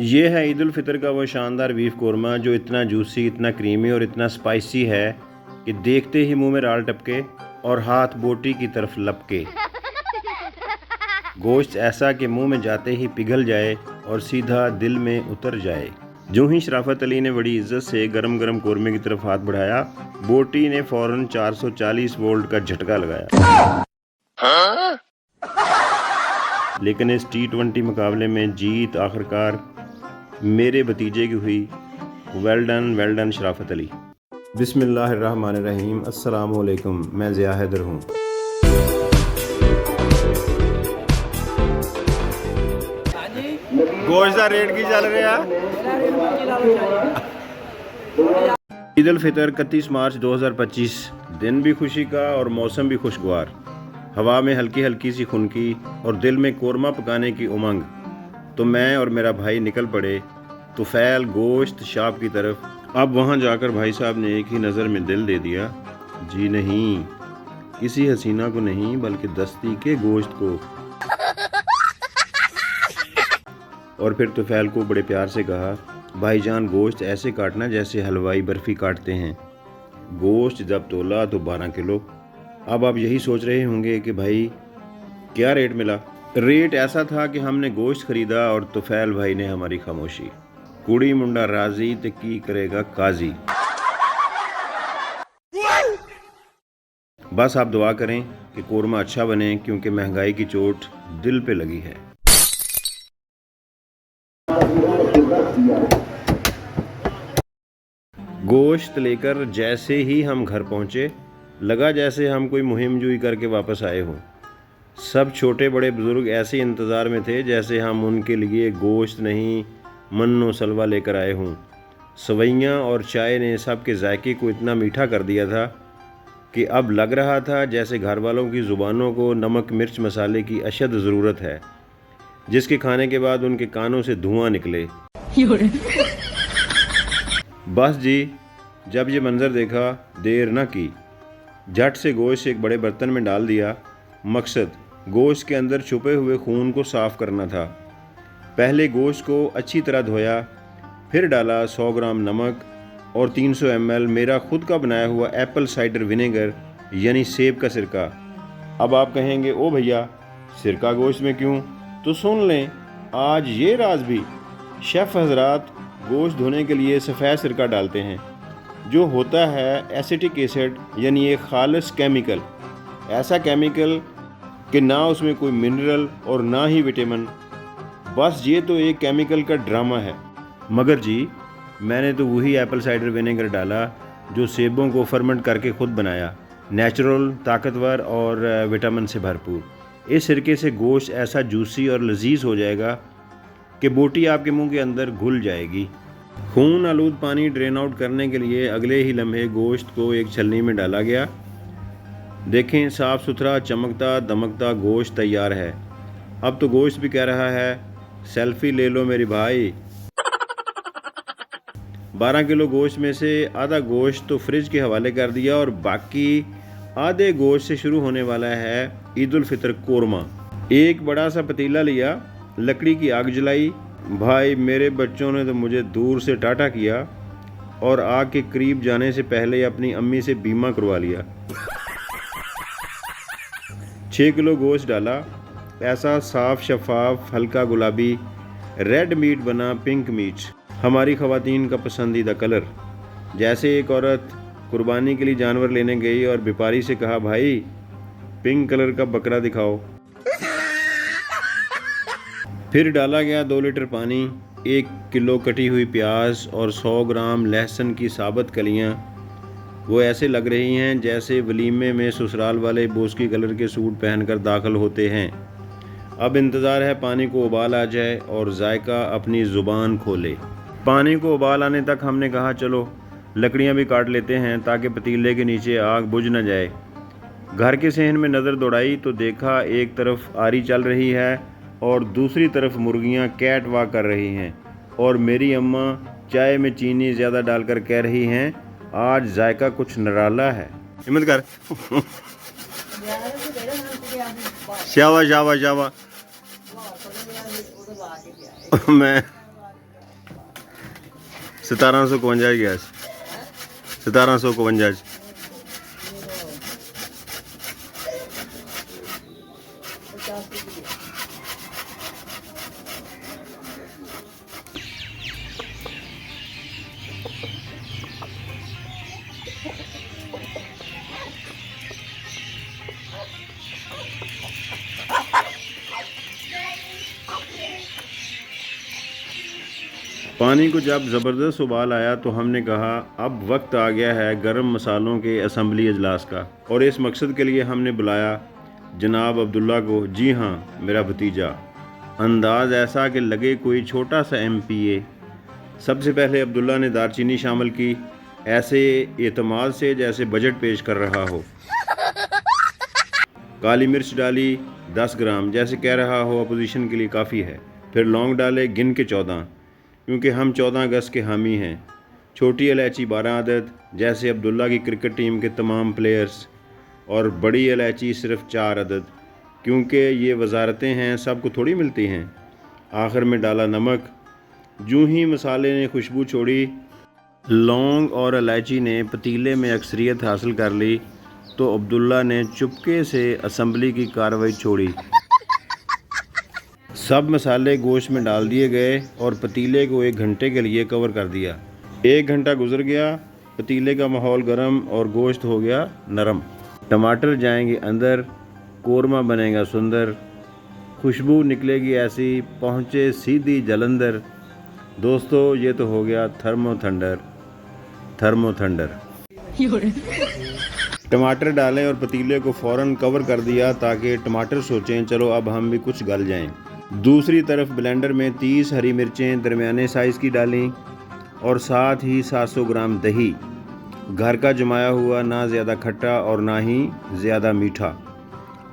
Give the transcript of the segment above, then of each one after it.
ये है ईद उल फितर का वो शानदार बीफ कोरमा जो इतना जूसी, इतना क्रीमी और इतना स्पाइसी है कि देखते ही मुंह में राल टपके और हाथ बोटी की तरफ लपके। गोश्त ऐसा कि मुंह में जाते ही पिघल जाए और सीधा दिल में उतर जाए। जो ही शराफत अली ने बड़ी इज्जत से गरम गरम कोरमे की तरफ हाथ बढ़ाया, बोटी ने फौरन 440 वोल्ट का झटका लगाया। लेकिन इस T20 मुकाबले में जीत आखिरकार मेरे भतीजे की हुई। वेल डन शराफत अली। बिस्मिल्लाहिर्रहमानिर्रहीम। अस्सलाम वालेकुम। मैं ज़िया हैदर हूँ। गोश्त का रेट की चल रहा है। ईद उल फितर 31 मार्च 2025। दिन भी खुशी का और मौसम भी खुशगवार। हवा में हल्की हल्की सी खुनकी और दिल में कोरमा पकाने की उमंग। तो मैं और मेरा भाई निकल पड़े तुफैल गोश्त शॉप की तरफ। अब वहाँ जाकर भाई साहब ने एक ही नज़र में दिल दे दिया। जी नहीं, किसी हसीना को नहीं बल्कि दस्ती के गोश्त को। और फिर तुफैल को बड़े प्यार से कहा, भाईजान गोश्त ऐसे काटना जैसे हलवाई बर्फ़ी काटते हैं। गोश्त जब तोला तो 12 किलो। अब आप यही सोच रहे होंगे कि भाई क्या रेट मिला। रेट ऐसा था कि हमने गोश्त खरीदा और तुफैल भाई ने हमारी खामोशी। कुड़ी मुंडा राजी तो की करेगा काजी। बस आप दुआ करें कि कोरमा अच्छा बने, क्योंकि महंगाई की चोट दिल पे लगी है। गोश्त लेकर जैसे ही हम घर पहुंचे, लगा जैसे हम कोई मुहिम जुई करके वापस आए हों। सब छोटे बड़े बुजुर्ग ऐसे इंतज़ार में थे जैसे हम उनके लिए गोश्त नहीं मन्नो सलवा लेकर आए हों। सवैयाँ और चाय ने सबके जायके को इतना मीठा कर दिया था कि अब लग रहा था जैसे घर वालों की ज़ुबानों को नमक मिर्च मसाले की अशद ज़रूरत है, जिसके खाने के बाद उनके कानों से धुआं निकले। बस जी, जब ये मंज़र देखा देर न की, झट से गोश्त एक बड़े बर्तन में डाल दिया। मकसद गोश्त के अंदर छुपे हुए खून को साफ़ करना था। पहले गोश्त को अच्छी तरह धोया, फिर डाला 100 ग्राम नमक और 300 ml मेरा खुद का बनाया हुआ एप्पल साइडर विनेगर यानी सेब का सिरका। अब आप कहेंगे, ओ भैया सिरका गोश्त में क्यों? तो सुन लें आज ये राज भी। शेफ़ हजरात गोश्त धोने के लिए सफ़ेद सिरका डालते हैं, जो होता है एसिटिक एसिड यानी एक खालिस केमिकल। ऐसा केमिकल कि ना उसमें कोई मिनरल और ना ही विटामिन। बस ये तो एक केमिकल का ड्रामा है। मगर जी, मैंने तो वही एप्पल साइडर विनेगर डाला जो सेबों को फर्मेंट करके खुद बनाया, नेचुरल, ताकतवर और विटामिन से भरपूर। इस सिरके से गोश्त ऐसा जूसी और लजीज हो जाएगा कि बोटी आपके मुंह के अंदर घुल जाएगी। खून आलूद पानी ड्रेन आउट करने के लिए अगले ही लम्हे गोश्त को एक छलनी में डाला गया। देखें, साफ़ सुथरा चमकता दमकता गोश्त तैयार है। अब तो गोश्त भी कह रहा है, सेल्फी ले लो मेरी भाई। 12 किलो गोश्त में से आधा गोश्त तो फ्रिज के हवाले कर दिया और बाकी आधे गोश्त से शुरू होने वाला है ईद उल फितर कोरमा। एक बड़ा सा पतीला लिया, लकड़ी की आग जलाई। भाई मेरे बच्चों ने तो मुझे दूर से टाटा किया और आग के करीब जाने से पहले अपनी अम्मी से बीमा करवा लिया। 6 किलो गोश्त डाला। ऐसा साफ शफाफ हल्का गुलाबी रेड मीट बना, पिंक मीट, हमारी ख़वातीन का पसंदीदा कलर। जैसे एक औरत कुर्बानी के लिए जानवर लेने गई और व्यापारी से कहा, भाई पिंक कलर का बकरा दिखाओ। फिर डाला गया 2 लीटर पानी, 1 किलो कटी हुई प्याज और 100 ग्राम लहसुन की साबुत कलियां। वो ऐसे लग रही हैं जैसे वलीमे में ससुराल वाले बोस्की कलर के सूट पहनकर दाखिल होते हैं। अब इंतज़ार है पानी को उबाल आ जाए और जायका अपनी ज़ुबान खोले। पानी को उबाल आने तक हमने कहा, चलो लकड़ियाँ भी काट लेते हैं ताकि पतीले के नीचे आग बुझ न जाए। घर के सहन में नज़र दौड़ाई तो देखा एक तरफ आरी चल रही है और दूसरी तरफ मुर्गियाँ कैट वॉक कर रही हैं और मेरी अम्मा चाय में चीनी ज़्यादा डालकर कह रही हैं, आज जायका कुछ निराला है। हिम्मत कर। शाबाश शाबाश शाबाश। मैं 1752 गया 1752 पानी को जब ज़बरदस्त उबाल आया तो हमने कहा अब वक्त आ गया है गरम मसालों के असम्बली इजलास का, और इस मकसद के लिए हमने बुलाया जनाब अब्दुल्ला को। जी हाँ, मेरा भतीजा। अंदाज़ ऐसा कि लगे कोई छोटा सा MPA। सबसे पहले अब्दुल्ला ने दारचीनी शामिल की, ऐसे एतमाद से जैसे बजट पेश कर रहा हो। काली मिर्च डाली 10 ग्राम, जैसे कह रहा हो अपोजिशन के लिए काफ़ी है। फिर लौंग डाले गिन के 14, क्योंकि हम 14 अगस्त के हामी हैं। छोटी इलायची 12 अदद, जैसे अब्दुल्ला की क्रिकेट टीम के तमाम प्लेयर्स। और बड़ी इलायची सिर्फ 4 अदद, क्योंकि ये वजारतें हैं, सबको थोड़ी मिलती हैं। आखिर में डाला नमक। यूं ही मसाले ने खुशबू छोड़ी, लौंग और इलायची ने पतीले में अक्सरियत हासिल कर ली, तो अब्दुल्ला ने चुपके से असम्बली की कार्रवाई छोड़ी। सब मसाले गोश्त में डाल दिए गए और पतीले को 1 घंटे के लिए कवर कर दिया। 1 घंटा गुजर गया, पतीले का माहौल गर्म और गोश्त हो गया नरम। टमाटर जाएंगे अंदर, कोरमा बनेगा सुंदर, खुशबू निकलेगी ऐसी पहुँचे सीधी जलंधर। दोस्तों, ये तो हो गया थर्मो थंडर। टमाटर डालें और पतीले को फ़ौरन कवर कर दिया ताकि टमाटर सोचें चलो अब हम भी कुछ गल जाएं। दूसरी तरफ ब्लेंडर में 30 हरी मिर्चें दरमियाने साइज़ की डालीं और साथ ही 700 ग्राम दही, घर का जमाया हुआ, ना ज़्यादा खट्टा और ना ही ज़्यादा मीठा।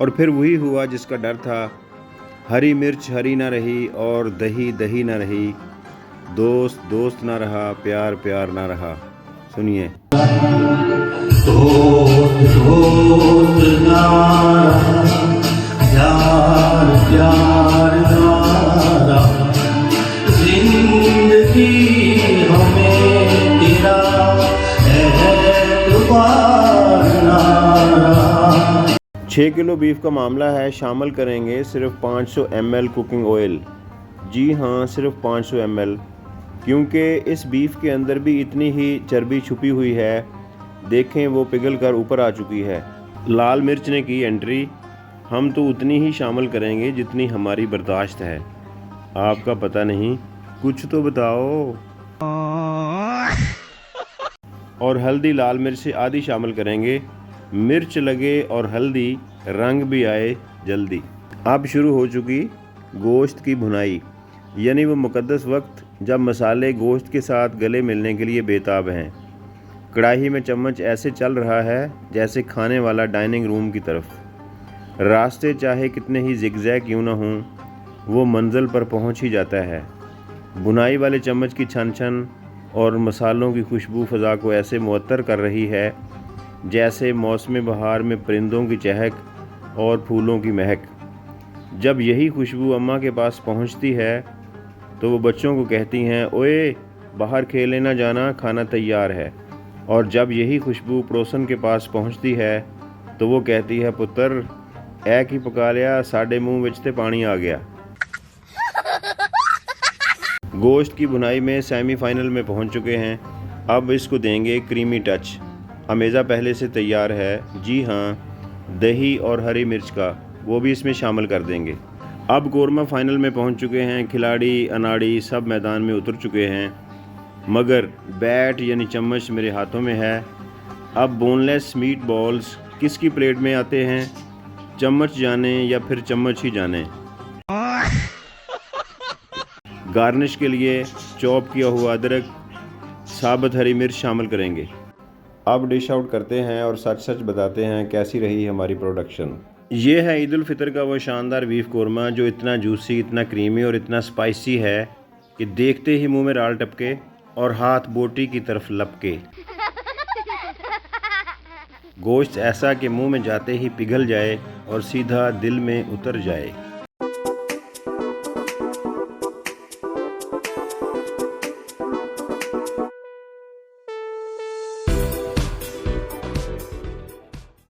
और फिर वही हुआ जिसका डर था, हरी मिर्च हरी ना रही और दही दही ना रही, दोस्त दोस्त ना रहा, प्यार प्यार ना रहा। सुनिए। प्यार प्यार नारा, जिंदगी हमें तेरा एतबार नारा। 6 किलो बीफ का मामला है, शामिल करेंगे सिर्फ 500 ml कुकिंग ऑयल। जी हाँ, सिर्फ 500 ml, क्योंकि इस बीफ के अंदर भी इतनी ही चर्बी छुपी हुई है। देखें, वो पिघल कर ऊपर आ चुकी है। लाल मिर्च ने की एंट्री। हम तो उतनी ही शामिल करेंगे जितनी हमारी बर्दाश्त है। आपका पता नहीं, कुछ तो बताओ। और हल्दी लाल मिर्च से आधी शामिल करेंगे, मिर्च लगे और हल्दी रंग भी आए जल्दी। अब शुरू हो चुकी गोश्त की भुनाई, यानी वो मुकद्दस वक्त जब मसाले गोश्त के साथ गले मिलने के लिए बेताब हैं। कढ़ाई में चम्मच ऐसे चल रहा है जैसे खाने वाला डाइनिंग रूम की तरफ। रास्ते चाहे कितने ही जिगजैग क्यों ना हों, वो मंजिल पर पहुंच ही जाता है। बुनाई वाले चम्मच की छन छन और मसालों की खुशबू फ़ज़ा को ऐसे मुअत्तर कर रही है जैसे मौसम बहार में परिंदों की चहक और फूलों की महक। जब यही खुशबू अम्मा के पास पहुंचती है तो वो बच्चों को कहती हैं, ओए बाहर खेलने ना जाना, खाना तैयार है। और जब यही खुशबू पड़ोसन के पास पहुंचती है तो वो कहती है, पुत्र ऐ की पका लिया, साडे मुँह विच ते पानी आ गया। गोश्त की बुनाई में सेमीफाइनल में पहुंच चुके हैं। अब इसको देंगे क्रीमी टच। अमेज़ा पहले से तैयार है। जी हाँ, दही और हरी मिर्च का वो भी इसमें शामिल कर देंगे। अब कोरमा फाइनल में पहुंच चुके हैं। खिलाड़ी अनाड़ी सब मैदान में उतर चुके हैं, मगर बैट यानी चम्मच मेरे हाथों में है। अब बोनलेस मीट बॉल्स किसकी प्लेट में आते हैं, चम्मच जाने या फिर चम्मच ही जाने। गार्निश के लिए चॉप किया हुआ अदरक, साबुत हरी मिर्च शामिल करेंगे। अब डिश आउट करते हैं और सच सच बताते हैं कैसी रही हमारी प्रोडक्शन। ये है ईद उल फितर का वो शानदार बीफ कोरमा जो इतना जूसी, इतना क्रीमी और इतना स्पाइसी है कि देखते ही मुंह में राल टपके और हाथ बोटी की तरफ लपके। गोश्त ऐसा कि मुंह में जाते ही पिघल जाए और सीधा दिल में उतर जाए।